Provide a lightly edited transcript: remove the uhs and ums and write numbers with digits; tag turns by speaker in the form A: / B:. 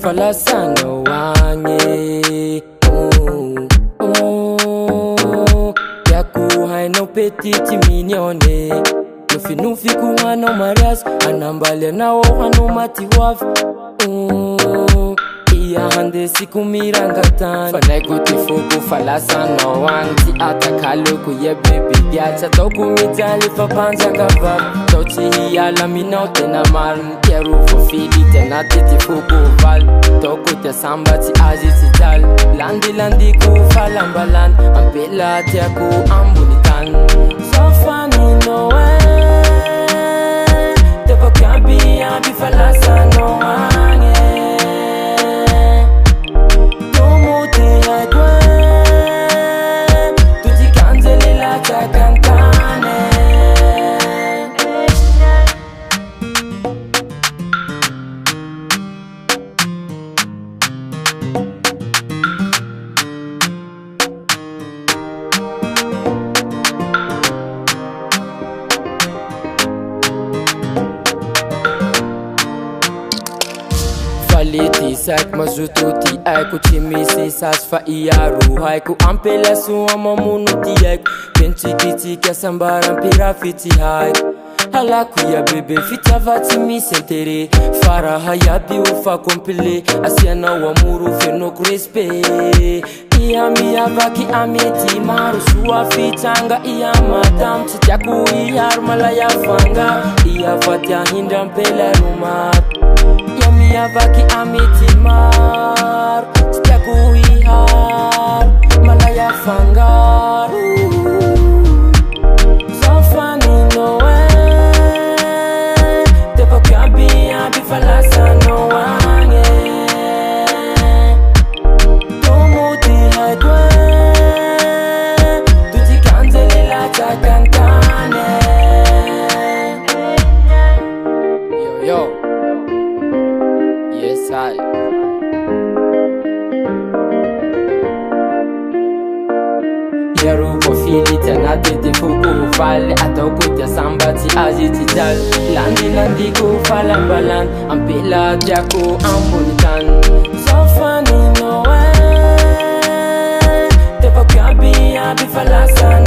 A: falasano wange yaku haino petiti mignone nufi kuhano marias anambale nao hano matiwaf iya hande siku mirangatan fanai kuti fuku falasano wanti atakalo kuye baby biacha toku mitali fapanza kavab tochi hiya laminao tena marn keru fofili tena titi fuku val toku te sambati aziti dal landi ku falambalan ampela tiaku ambulitan so funny no way tepo kabi abi falasano wange Faliti sak mazututi aiku chimisi sas fa iaru haiku ampela suama munuti aiku penchikiti kasambara mpira fiti haiku halaku ya bebe fitavati misentere fara hayabi ufa kompile asiana wa muru fenok respe Iyami yavaki ameti maru suwa fitanga iya madam chitaku iyar malaya fanga iya fatya hinda mpela rumat Iyami yavaki ameti mar chitaku iyar malaya fanga So funny no way Tepo kabi abi falasa no wange Yo, yes I Yaru kofili tena tete fuku ufale Ataukutia sambati aziti jal Landi ku falambalan Ampela tiaku ambunitan So funny no way Tepo kabi abi falasa